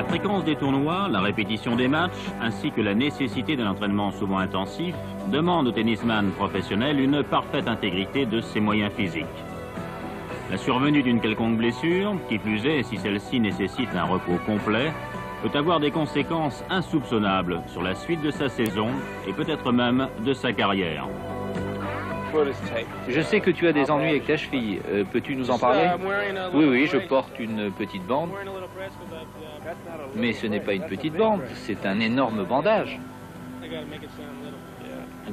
fréquence des tournois, la répétition des matchs, ainsi que la nécessité d'un entraînement souvent intensif, demandent au tennisman professionnel une parfaite intégrité de ses moyens physiques. La survenue d'une quelconque blessure, qui plus est si celle-ci nécessite un repos complet, peut avoir des conséquences insoupçonnables sur la suite de sa saison et peut-être même de sa carrière. Je sais que tu as des ennuis avec ta cheville. Peux-tu nous en parler? Oui, je porte une petite bande. Mais ce n'est pas une petite bande, c'est un énorme bandage.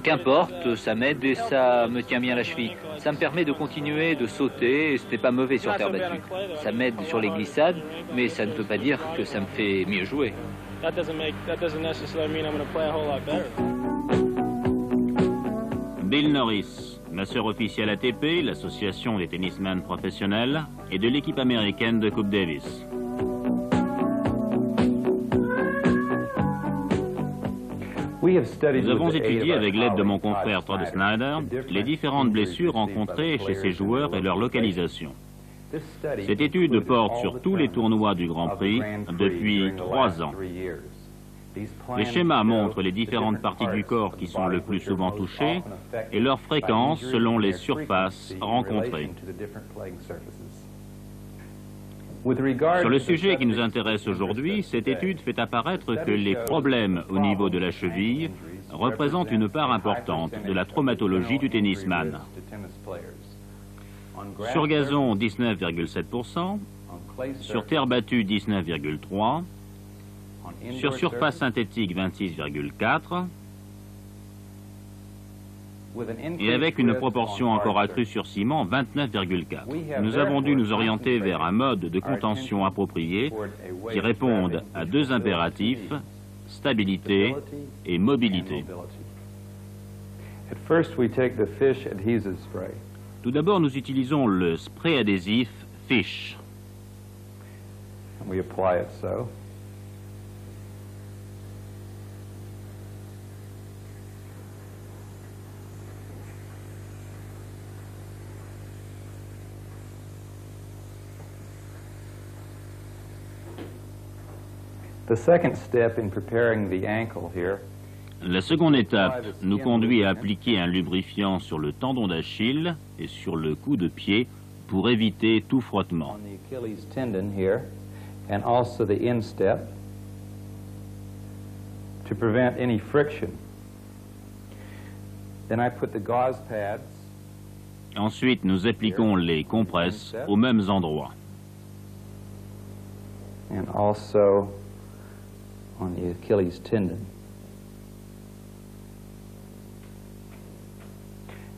Qu'importe, ça m'aide et ça me tient bien la cheville. Ça me permet de continuer de sauter et ce n'est pas mauvais sur terre battue. Ça m'aide sur les glissades, mais ça ne veut pas dire que ça me fait mieux jouer. Bill Norris, masseur officiel ATP, l'association des tennisman professionnels, et de l'équipe américaine de Coupe Davis. Nous avons étudié avec l'aide de mon confrère Todd Snyder les différentes blessures rencontrées chez ces joueurs et leur localisation. Cette étude porte sur tous les tournois du Grand Prix depuis 3 ans. Les schémas montrent les différentes parties du corps qui sont le plus souvent touchées et leur fréquence selon les surfaces rencontrées. Sur le sujet qui nous intéresse aujourd'hui, cette étude fait apparaître que les problèmes au niveau de la cheville représentent une part importante de la traumatologie du tennisman. Sur gazon, 19,7%, sur terre battue, 19,3%, sur surface synthétique, 26,4%, et avec une proportion encore accrue sur ciment, 29,4%. Nous avons dû nous orienter vers un mode de contention approprié qui réponde à 2 impératifs, stabilité et mobilité. Tout d'abord, nous utilisons le spray adhésif Fish. La seconde étape nous conduit à appliquer un lubrifiant sur le tendon d'Achille et sur le cou de pied pour éviter tout frottement. Ensuite, nous appliquons les compresses aux mêmes endroits. And also on the Achilles tendon.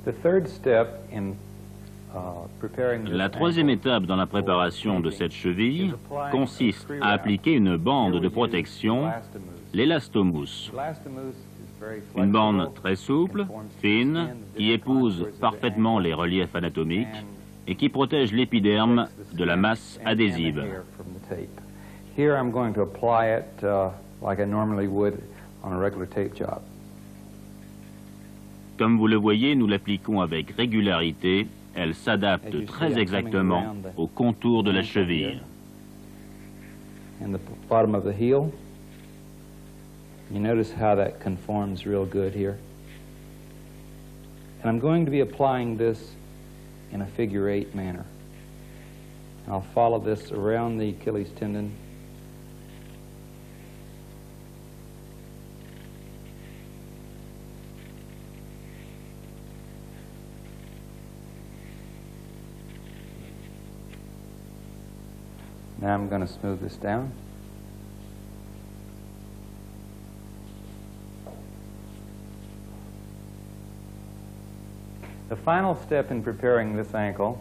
The third step in preparing this La troisième étape dans la préparation de cette cheville consiste à appliquer une bande de protection, l'élastomousse. Une bande très souple, fine, qui épouse parfaitement les reliefs anatomiques et qui protège l'épiderme de la masse adhésive. Here I'm going to apply it like I normally would on a regular tape job. Comme vous le voyez, nous l'appliquons avec régularité. Elle s'adapte très exactement au contour de la cheville. And the bottom of the heel. You notice how that conforms real good here. And I'm going to be applying this in a figure-8 manner. I'll follow this around the Achilles tendon. Now I'm going to smooth this down. The final step in preparing this ankle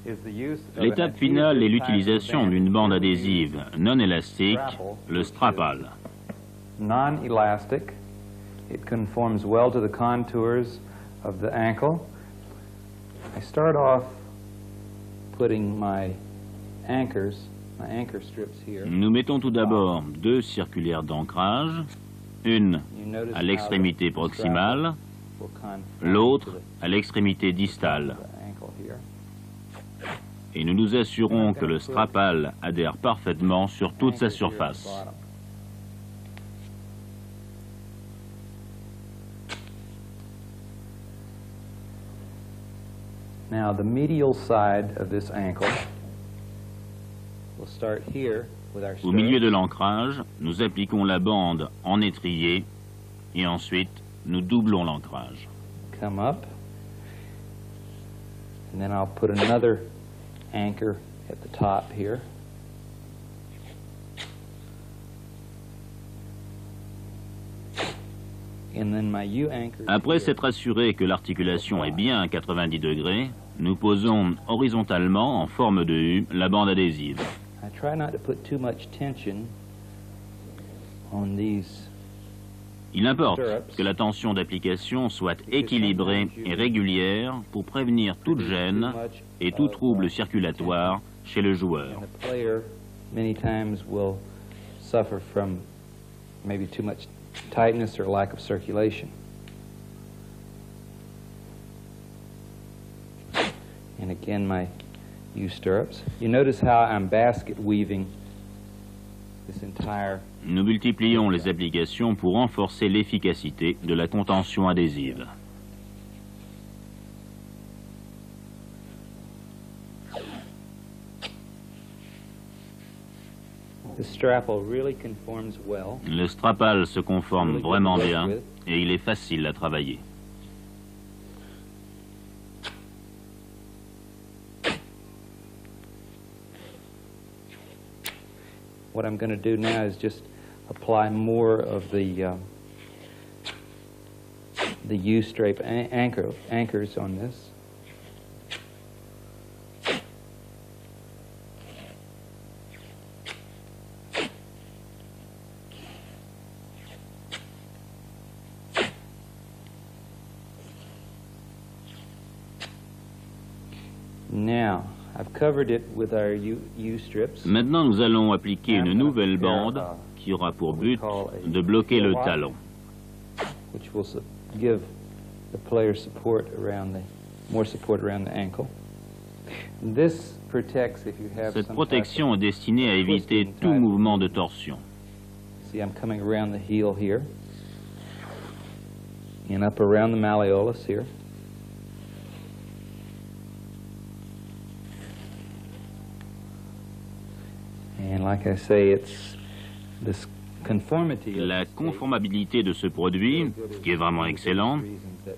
is the use of L'étape finale est l'utilisation d'une bande adhésive non élastique, le strapal. Non-elastic. It conforms well to the contours of the ankle. I start off putting my anchor strips here. Nous mettons tout d'abord 2 circulaires d'ancrage, une à l'extrémité proximale, l'autre à l'extrémité distale. et nous nous assurons que le strapal adhère parfaitement sur toute sa surface. Now the medial side of this ankle, we'll start here with our Au milieu de stirrups. l'ancrage, nous appliquons la bande en étrier et ensuite nous doublons l'ancrage. Come up, and then I'll put another anchor at the top here. And then my U-anchor. Après s'être assuré que l'articulation est bien à 90 degrés, nous posons horizontalement, en forme de U, la bande adhésive. I try not to put too much tension on these. Il importe que la tension d'application soit équilibrée et régulière pour prévenir toute gêne et tout trouble circulatoire chez le joueur. And the player many times will suffer from maybe too much tightness or lack of circulation. And again, my U stirrups. You notice how I'm basket weaving this entire. Nous multiplions les applications pour renforcer l'efficacité de la contention adhésive. The strapple really conforms well. Le strapal se conforme vraiment bien et il est facile à travailler. What I'm going to do now is just apply more of the U-strap anchors on this. Now, I've covered it with our U-strips. Maintenant, nous allons appliquer une nouvelle bande qui aura pour but de bloquer le talon. Which will give the player support around more support around the ankle. This protects if you have Cette some protection est destinée à éviter tout mouvement de torsion. See, I'm coming around the heel here and up around the malleolus here. And like I say, it's this conformity. La conformabilité de ce produit, qui est vraiment excellent,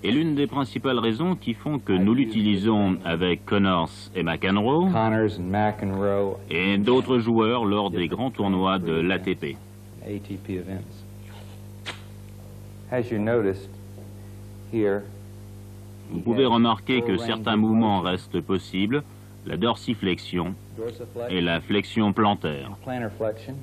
est l'une des principales raisons qui font que nous l'utilisons avec Connors et McEnroe Connors and McEnroe et d'autres joueurs lors des grands tournois de l'ATP. ATP events. As you noticed here, Vous pouvez remarquer que certains mouvements restent possibles, la dorsiflexion et la flexion plantaire. plantar flexion.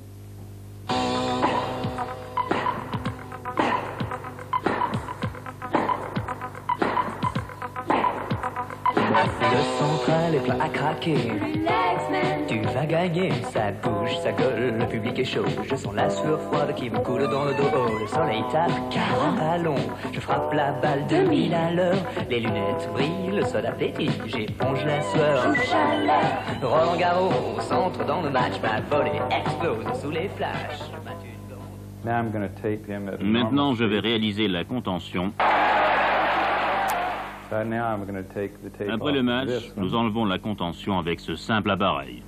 Le central est plein à craquer. Tu vas gagner, ça bouge, ça gueule, le public est chaud. Je sens la sueur froide qui me coule dans le dos. Oh, le soleil tape, car ballon. Je frappe la balle 2000 à l'heure. Les lunettes brillent, le soda pétille, j'éponge la sueur. Roland Garros, au centre dans le match, ma volée explose sous les flashs. Now I'm going to tape him at Maintenant, je vais réaliser la contention. So now I'm going to take the tape Après off le match, this one. nous enlevons la contention avec ce simple appareil.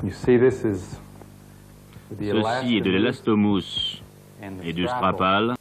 You see, this is the Ceci est de l'élastomousse and the et du strapple. strapal.